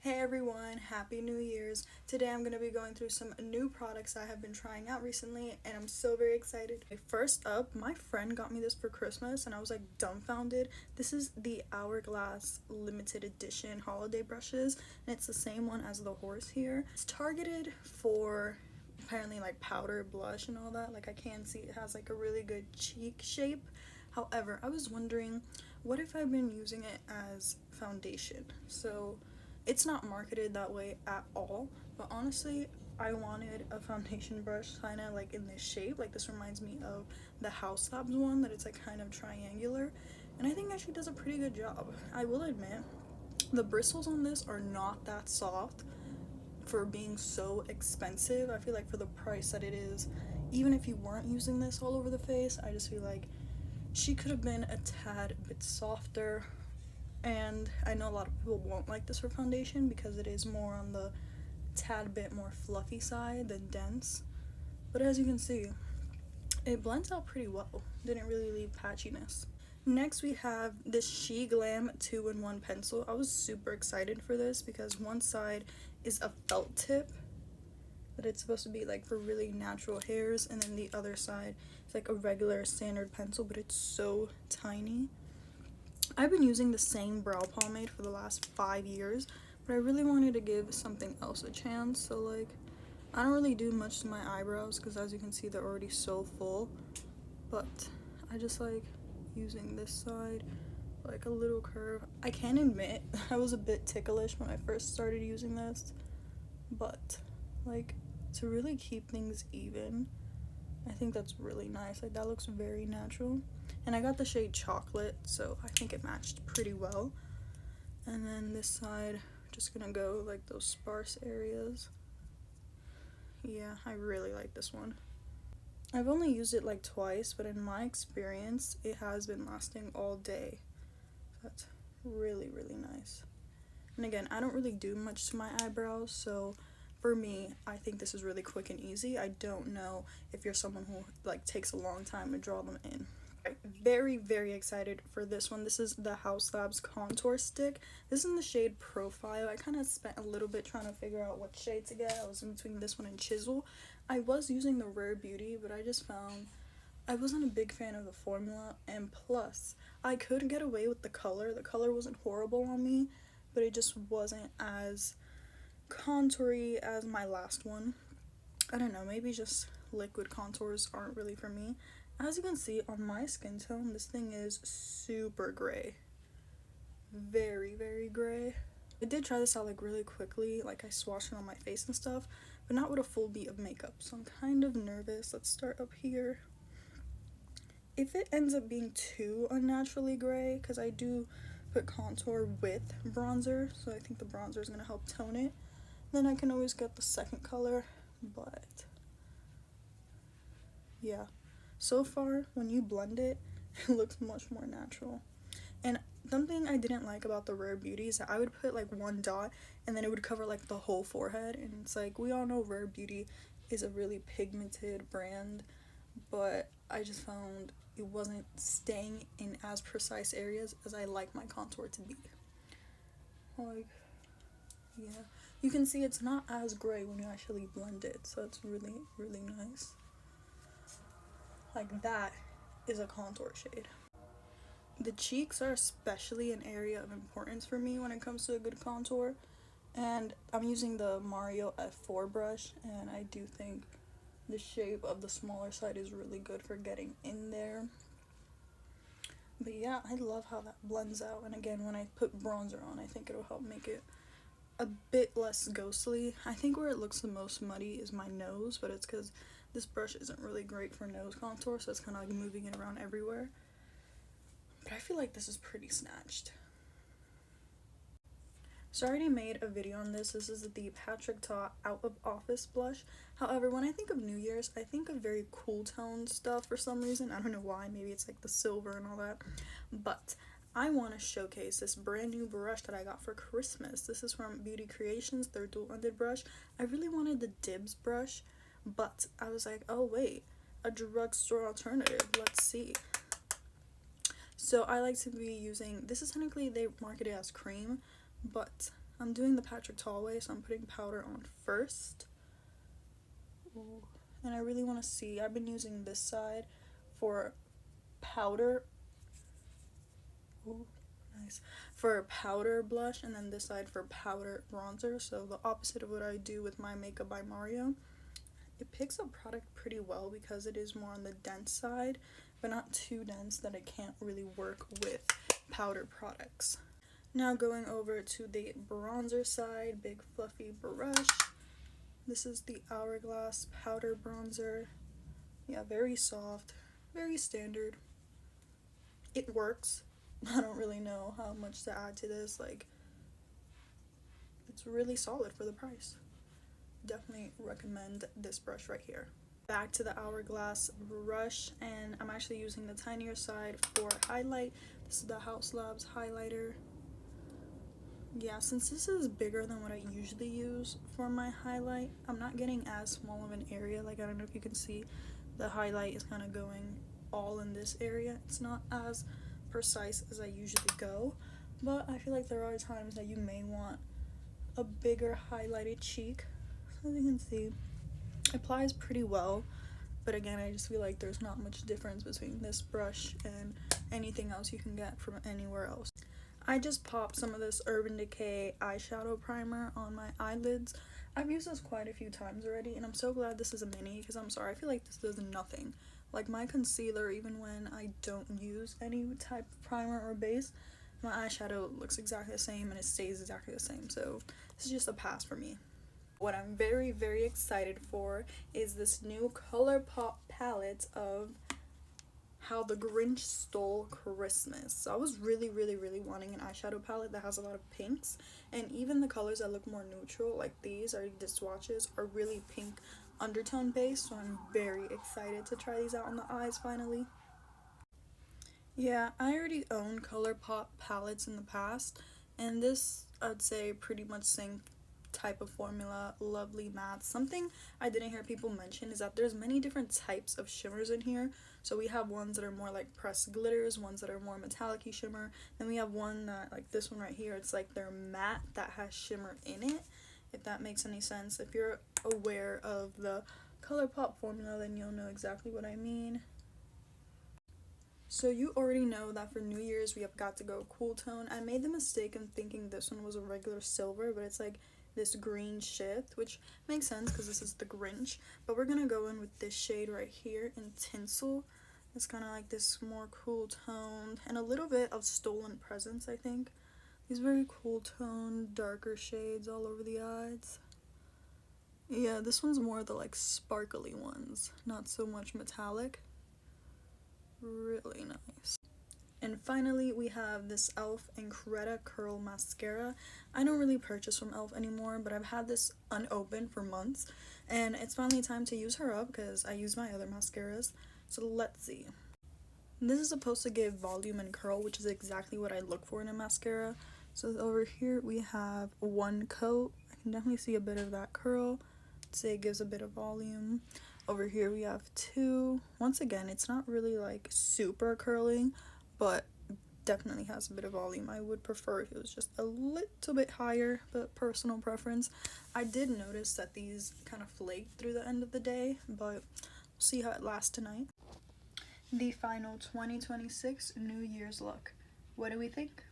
Hey everyone, happy New Year's. Today I'm going to be going through some new products I have been trying out recently and I'm so very excited. First up, my friend got me this for Christmas and I was like dumbfounded. This is the Hourglass limited edition holiday brushes and it's the same one as the horse here. It's targeted for apparently like powder, blush and all that. Like I can see it has like a really good cheek shape. However, I was wondering, what if I've been using it as foundation? So it's not marketed that way at all, but honestly, I wanted a foundation brush kind of like in this shape. Like this reminds me of the House Labs one that it's like kind of triangular, and I think actually does a pretty good job. I will admit, the bristles on this are not that soft for being so expensive. I feel like for the price that it is, even if you weren't using this all over the face, I just feel like she could have been a tad bit softer. And I know a lot of people won't like this for foundation because it is more on the tad bit more fluffy side than dense. But as you can see, it blends out pretty well. Didn't really leave patchiness. Next we have this Glam 2-in-1 pencil. I was super excited for this because one side is a felt tip that it's supposed to be like for really natural hairs, and then the other side is like a regular standard pencil, but it's so tiny. I've been using the same brow pomade for the last 5 years, but I really wanted to give something else a chance. So like, I don't really do much to my eyebrows because as you can see, they're already so full, but I just like using this side, like a little curve. I can admit I was a bit ticklish when I first started using this, but like to really keep things even, I think that's really nice. Like that looks very natural. And I got the shade Chocolate, so I think it matched pretty well. And then this side, just gonna go like those sparse areas. Yeah, I really like this one. I've only used it like twice, but in my experience, it has been lasting all day. That's really, really nice. And again, I don't really do much to my eyebrows, so for me, I think this is really quick and easy. I don't know if you're someone who like takes a long time to draw them in. Very, very excited for this one. This is the House Labs contour stick. This is in the shade Profile. I kind of spent a little bit trying to figure out what shade to get. I was in between this one and Chisel. I was using the Rare Beauty, but I just found I wasn't a big fan of the formula, and plus I could get away with the color. The color wasn't horrible on me, but it just wasn't as contoury as my last one. I don't know, maybe just liquid contours aren't really for me. As you can see on my skin tone, this thing is super gray. Very, very gray. I did try this out like really quickly, like I swatched it on my face and stuff, but not with a full beat of makeup, so I'm kind of nervous. Let's start up here. If it ends up being too unnaturally gray, because I do put contour with bronzer, so I think the bronzer is going to help tone it, then I can always get the second color. But yeah, so far when you blend it, it looks much more natural. And something I didn't like about the Rare Beauty is that I would put like one dot and then it would cover like the whole forehead, and it's like, we all know Rare Beauty is a really pigmented brand, but I just found it wasn't staying in as precise areas as I like my contour to be. Like, yeah, you can see it's not as gray when you actually blend it, so it's really, really nice. Like that is a contour shade. The cheeks are especially an area of importance for me when it comes to a good contour, and I'm using the Mario F4 brush, and I do think the shape of the smaller side is really good for getting in there. But yeah, I love how that blends out, and again, when I put bronzer on, I think it'll help make it a bit less ghostly. I think where it looks the most muddy is my nose, but it's because this brush isn't really great for nose contour, so it's kind of like moving it around everywhere. But I feel like this is pretty snatched. So I already made a video on this. This is the Patrick Ta Out of Office blush. However, when I think of New Year's, I think of very cool tone stuff for some reason. I don't know why. Maybe it's like the silver and all that. But I want to showcase this brand new brush that I got for Christmas. This is from Beauty Creations, their dual-ended brush. I really wanted the Dibs brush, but I was like, oh wait, a drugstore alternative. Let's see. So I like to be using, this is technically, they market it as cream, but I'm doing the Patrick Tall way, so I'm putting powder on first. Ooh. And I really want to see, I've been using this side for powder. Ooh, nice. For powder blush, and then this side for powder bronzer. So the opposite of what I do with my Makeup by Mario. It picks up product pretty well because it is more on the dense side, but not too dense that it can't really work with powder products. Now going over to the bronzer side, big fluffy brush. This is the Hourglass powder bronzer. Yeah, very soft, very standard. It works. I don't really know how much to add to this. Like, it's really solid for the price. Definitely recommend this brush right here. Back to the Hourglass brush, and I'm actually using the tinier side for highlight. This is the House Labs highlighter. Yeah, since this is bigger than what I usually use for my highlight, I'm not getting as small of an area. Like, I don't know if you can see, the highlight is kind of going all in this area. It's not as precise as I usually go, but I feel like there are times that you may want a bigger highlighted cheek. As you can see, it applies pretty well, but again, I just feel like there's not much difference between this brush and anything else you can get from anywhere else. I just popped some of this Urban Decay eyeshadow primer on my eyelids. I've used this quite a few times already, and I'm so glad this is a mini, because I'm sorry, I feel like this does nothing. Like, my concealer, even when I don't use any type of primer or base, my eyeshadow looks exactly the same and it stays exactly the same, so this is just a pass for me. What I'm very, very excited for is this new ColourPop palette of How the Grinch Stole Christmas. So I was really, really, really wanting an eyeshadow palette that has a lot of pinks, and even the colors that look more neutral, like these are the swatches, are really pink undertone based, so I'm very excited to try these out on the eyes finally. Yeah, I already own ColourPop palettes in the past, and this, I'd say, pretty much same type of formula, lovely matte. Something I didn't hear people mention is that there's many different types of shimmers in here. So we have ones that are more like pressed glitters, ones that are more metallic-y shimmer, then we have one that, like this one right here, it's like they're matte that has shimmer in it, if that makes any sense. If you're aware of the ColourPop formula, then you'll know exactly what I mean. So you already know that for New Year's we have got to go cool tone. I made the mistake in thinking this one was a regular silver, but it's like this green shift, which makes sense because this is the Grinch. But we're gonna go in with this shade right here in Tinsel. It's kind of like this more cool toned and a little bit of Stolen Presence, I think. These very cool toned, darker shades all over the eyes. Yeah, this one's more the like sparkly ones, not so much metallic. Really nice. And finally, we have this e.l.f. Increda Curl Mascara. I don't really purchase from e.l.f. anymore, but I've had this unopened for months, and it's finally time to use her up because I use my other mascaras. So let's see. This is supposed to give volume and curl, which is exactly what I look for in a mascara. So over here we have one coat. I can definitely see a bit of that curl. I'd say it gives a bit of volume. Over here we have two. Once again, it's not really like super curling, but definitely has a bit of volume. I would prefer if it was just a little bit higher, but personal preference. I did notice that these kind of flaked through the end of the day, but we'll see how it lasts tonight. The final 2026 New Year's look. What do we think?